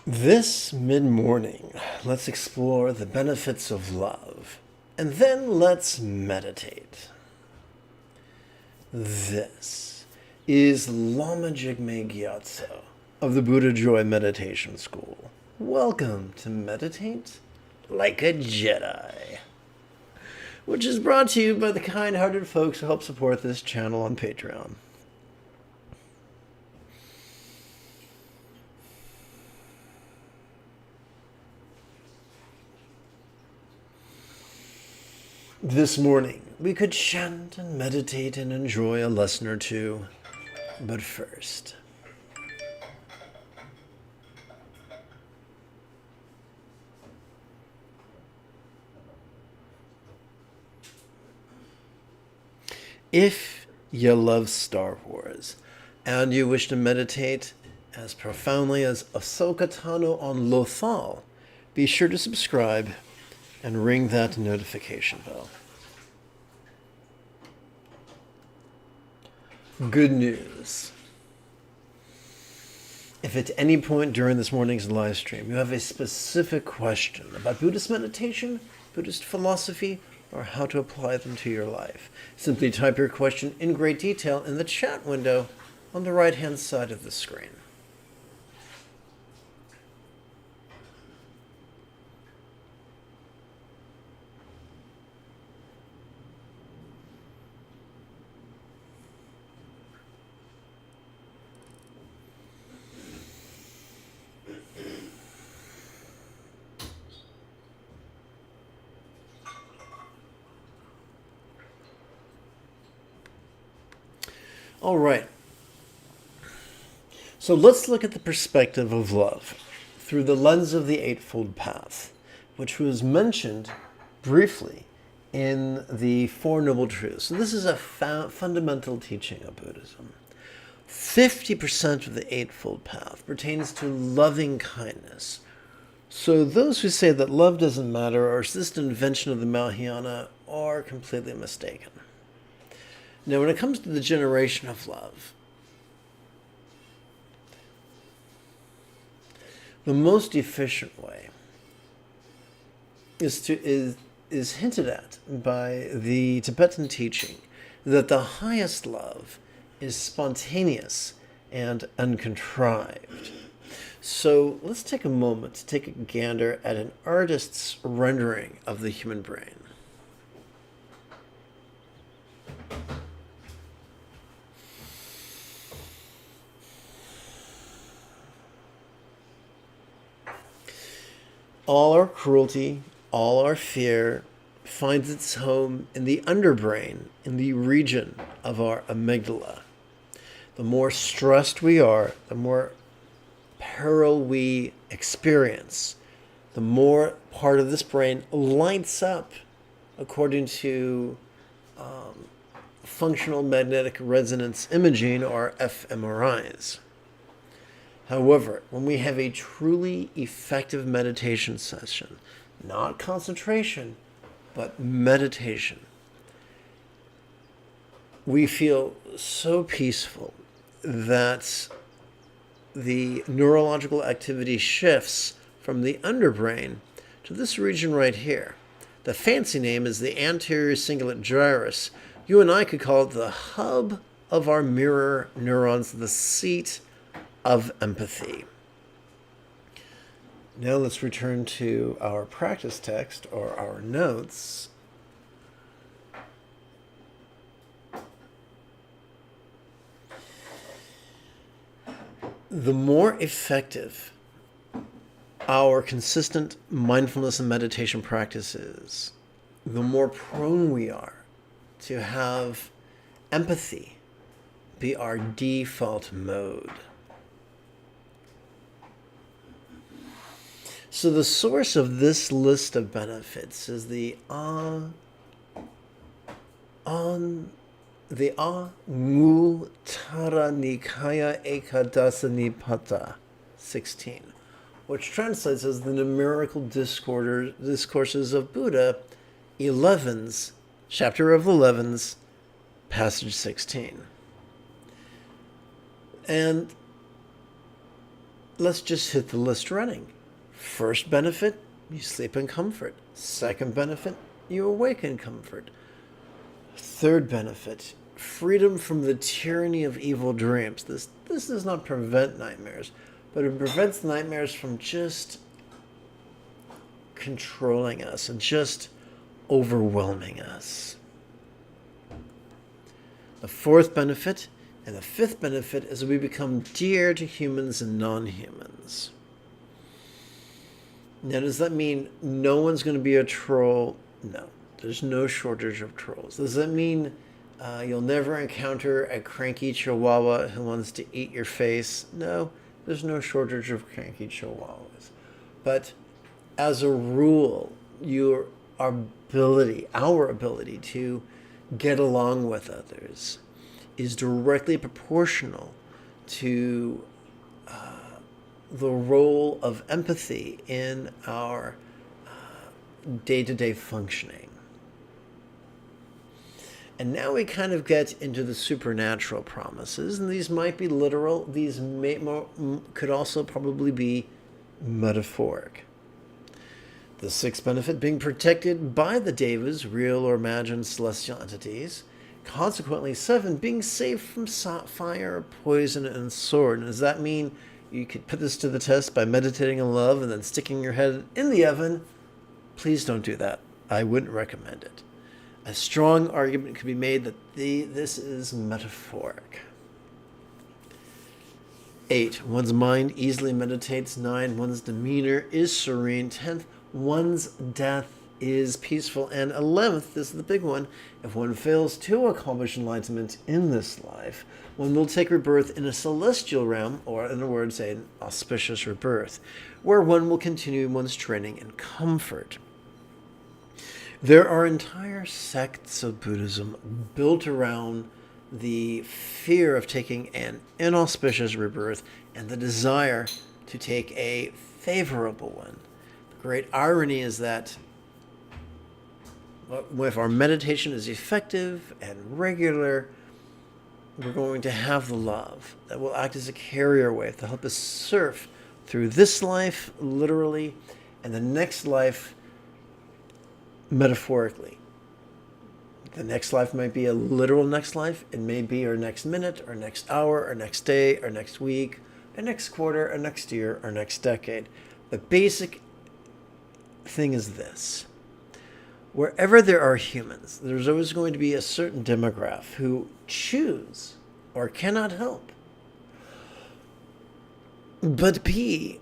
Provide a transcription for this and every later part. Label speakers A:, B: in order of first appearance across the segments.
A: This mid-morning, let's explore the benefits of love, and then let's meditate. This is Lama Jigme Gyatso of the Buddha Joy Meditation School. Welcome to Meditate Like a Jedi, which is brought to you by the kind-hearted folks who help support this channel on Patreon. This morning, we could chant and meditate and enjoy a lesson or two. But first, if you love Star Wars and you wish to meditate as profoundly as Ahsoka Tano on Lothal, be sure to subscribe and ring that notification bell. Good news. If at any point during this morning's live stream you have a specific question about Buddhist meditation, Buddhist philosophy, or how to apply them to your life, simply type your question in great detail in the chat window on the right-hand side of the screen. All right. So let's look at the perspective of love through the lens of the Eightfold Path, which was mentioned briefly in the Four Noble Truths. So this is a fundamental teaching of Buddhism. 50% of the Eightfold Path pertains to loving kindness. So those who say that love doesn't matter or is just an invention of the Mahayana are completely mistaken. Now, when it comes to the generation of love, the most efficient way is hinted at by the Tibetan teaching that the highest love is spontaneous and uncontrived. So let's take a moment to take a gander at an artist's rendering of the human brain. All our cruelty, all our fear finds its home in the underbrain, in the region of our amygdala. The more stressed we are, the more peril we experience, the more part of this brain lights up according to functional magnetic resonance imaging, or fMRIs. However, when we have a truly effective meditation session, not concentration, but meditation, we feel so peaceful that the neurological activity shifts from the underbrain to this region right here. The fancy name is the anterior cingulate gyrus. You and I could call it the hub of our mirror neurons, the seat of empathy. Now let's return to our practice text, or our notes. The more effective our consistent mindfulness and meditation practice is, the more prone we are to have empathy be our default mode. So the source of this list of benefits is the Anguttara Nikaya Ekadasanipata 16, which translates as the numerical discourses of Buddha, 11s, chapter of 11s, passage 16. And let's just hit the list running. First benefit, you sleep in comfort. Second benefit, you awake in comfort. Third benefit, freedom from the tyranny of evil dreams. This does not prevent nightmares, but it prevents nightmares from just controlling us and just overwhelming us. The fourth benefit and the fifth benefit is that we become dear to humans and non-humans. Now, does that mean no one's going to be a troll? No. There's no shortage of trolls. Does that mean you'll never encounter a cranky chihuahua who wants to eat your face? No. There's no shortage of cranky chihuahuas. But as a rule, our ability to get along with others is directly proportional to the role of empathy in our day-to-day functioning. And now we kind of get into the supernatural promises, and these might be literal. These could also probably be metaphoric. The sixth benefit, being protected by the devas, real or imagined celestial entities. Consequently, 7, being safe from fire, poison, and sword. And does that mean you could put this to the test by meditating on love and then sticking your head in the oven? Please don't do that. I wouldn't recommend it. A strong argument could be made that this is metaphoric. 8, one's mind easily meditates. 9, one's demeanor is serene. 10th, one's death is peaceful. And 11th, this is the big one, if one fails to accomplish enlightenment in this life, one will take rebirth in a celestial realm, or in a word, say an auspicious rebirth, where one will continue one's training in comfort. There are entire sects of Buddhism built around the fear of taking an inauspicious rebirth and the desire to take a favorable one. The great irony is that if our meditation is effective and regular, we're going to have the love that will act as a carrier wave to help us surf through this life, literally, and the next life, metaphorically. The next life might be a literal next life. It may be our next minute, or next hour, or next day, or next week, or next quarter, or next year, or next decade. The basic thing is this. Wherever there are humans, there's always going to be a certain demographic who choose or cannot help but be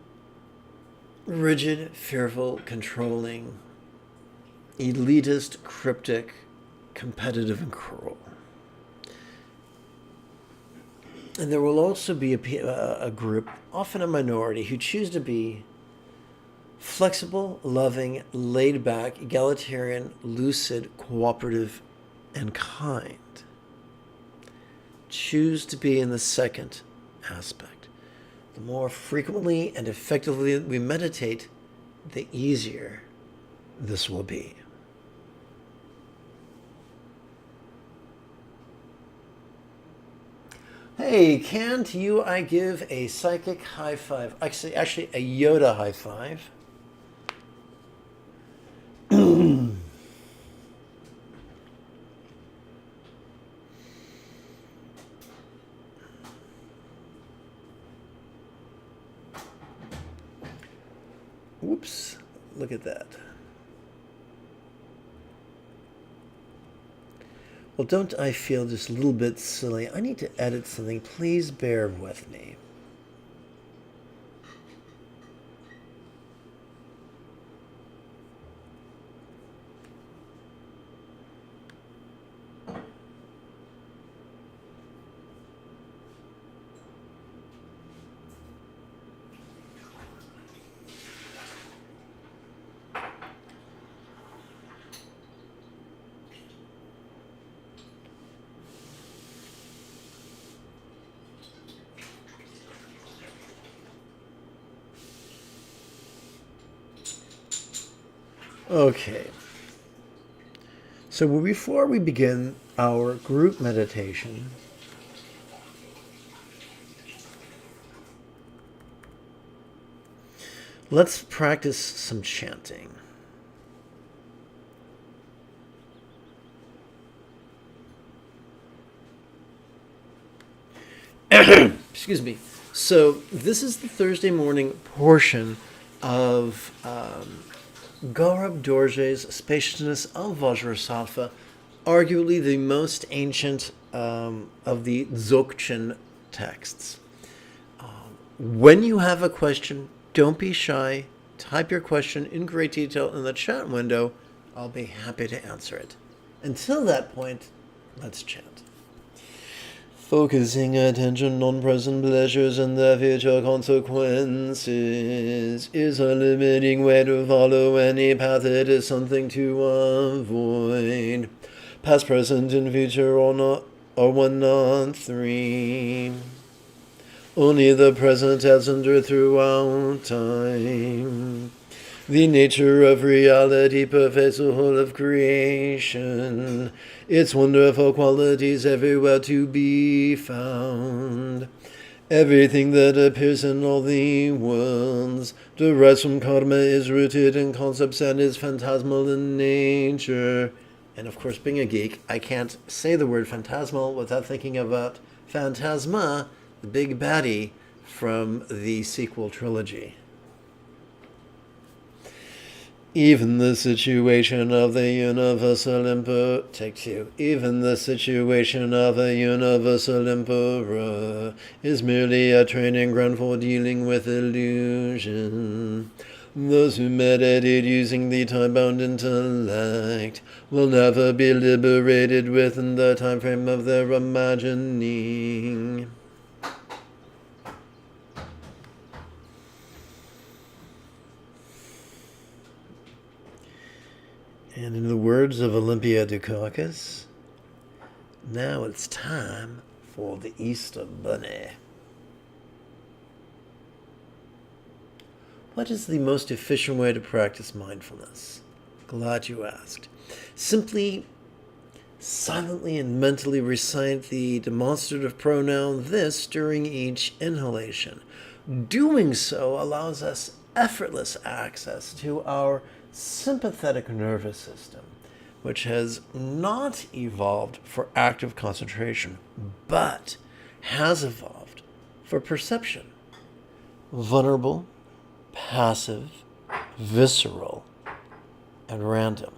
A: rigid, fearful, controlling, elitist, cryptic, competitive, and cruel. And there will also be a group, often a minority, who choose to be flexible, loving, laid back, egalitarian, lucid, cooperative, and kind. Choose to be in the second aspect. The more frequently and effectively we meditate, the easier this will be. Hey, Can, to you I give a psychic high five. Actually, a Yoda high five. Whoops, look at that. Well, don't I feel just a little bit silly? I need to edit something. Please bear with me. Okay. So before we begin our group meditation, Let's practice some chanting. Excuse me. So this is the Thursday morning portion of Gaurab Dorje's Spaciousness of Vajrasattva, arguably the most ancient of the Dzogchen texts. When you have a question, don't be shy. Type your question in great detail in the chat window. I'll be happy to answer it. Until that point, let's chant. Focusing attention on present pleasures and their future consequences is a limiting way to follow any path. It is something to avoid. Past, present, and future are one, not three. Only the present has endured throughout time. The nature of reality pervades the whole of creation. Its wonderful qualities everywhere to be found. Everything that appears in all the worlds derives from karma, is rooted in concepts, and is phantasmal in nature. And of course, being a geek, I can't say the word phantasmal without thinking about Phantasma, the big baddie from the sequel trilogy. Even the situation of the universal emperor, even the situation of a universal emperor is merely a training ground for dealing with illusion. Those who meditate using the time-bound intellect will never be liberated within the time frame of their imagining. And in the words of Olympia Dukakis, now it's time for the Easter Bunny. What is the most efficient way to practice mindfulness? Glad you asked. Simply, silently and mentally recite the demonstrative pronoun this during each inhalation. Doing so allows us effortless access to our sympathetic nervous system, which has not evolved for active concentration, but has evolved for perception. Vulnerable, passive, visceral, and random.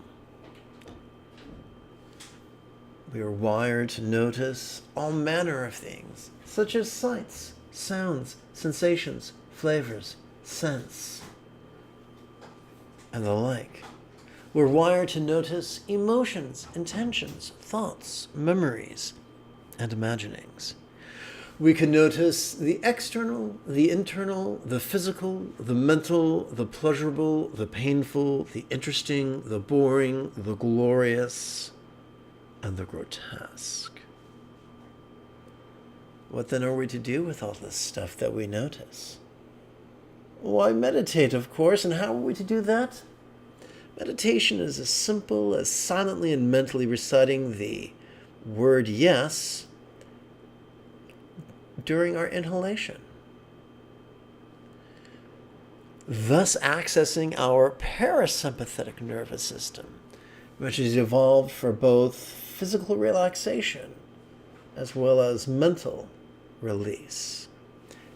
A: We are wired to notice all manner of things, such as sights, sounds, sensations, flavors, scents, and the like. We're wired to notice emotions, intentions, thoughts, memories, and imaginings. We can notice the external, the internal, the physical, the mental, the pleasurable, the painful, the interesting, the boring, the glorious, and the grotesque. What then are we to do with all this stuff that we notice? Why, meditate, of course. And how are we to do that? Meditation is as simple as silently and mentally reciting the word yes during our inhalation, thus accessing our parasympathetic nervous system, which is evolved for both physical relaxation as well as mental release.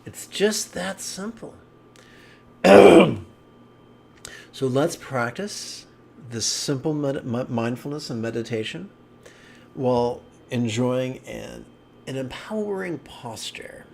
A: It's just that simple. So let's practice this simple mindfulness and meditation while enjoying an empowering posture.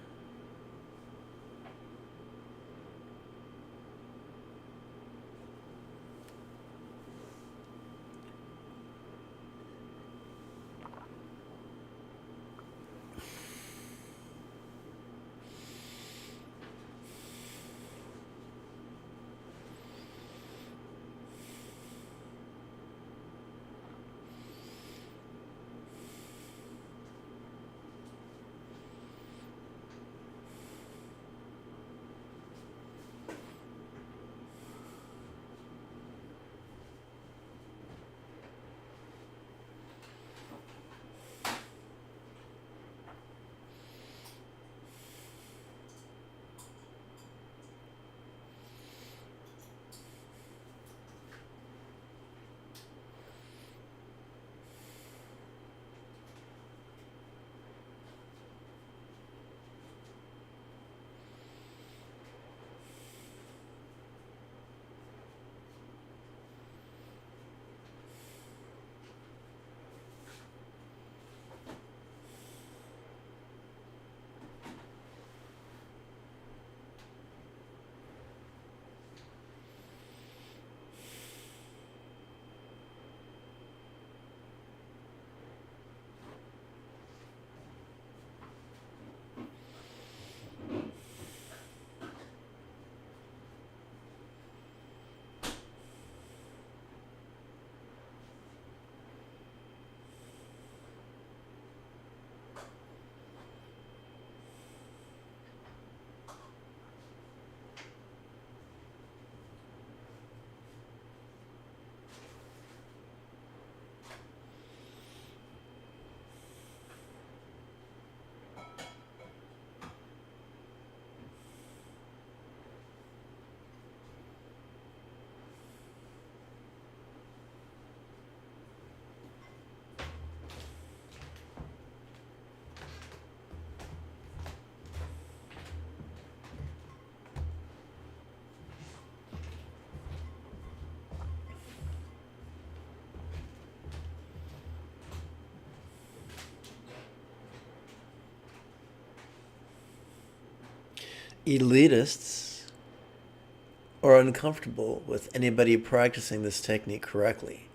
A: elitists are uncomfortable with anybody practicing this technique correctly.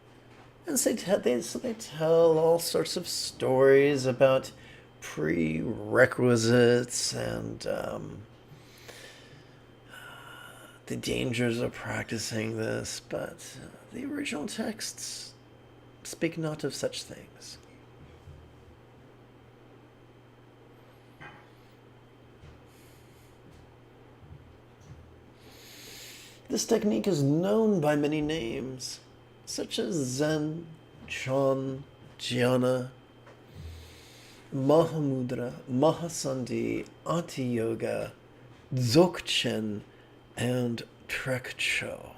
A: And so they tell all sorts of stories about prerequisites and the dangers of practicing this, but the original texts speak not of such things. This technique is known by many names, such as Zen, Chan, Jhana, Mahamudra, Mahasandhi, Ati Yoga, Dzogchen, and Trekcho.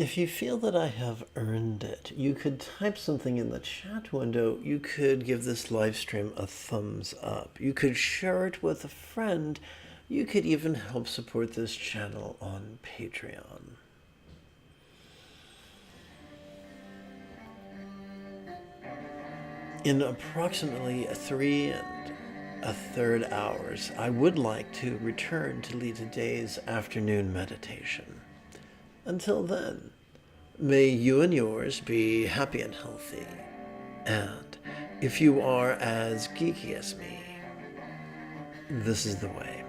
A: If you feel that I have earned it, you could type something in the chat window. You could give this live stream a thumbs up. You could share it with a friend. You could even help support this channel on Patreon. In approximately 3 1/3 hours, I would like to return to lead today's afternoon meditation. Until then, may you and yours be happy and healthy. And if you are as geeky as me, this is the way.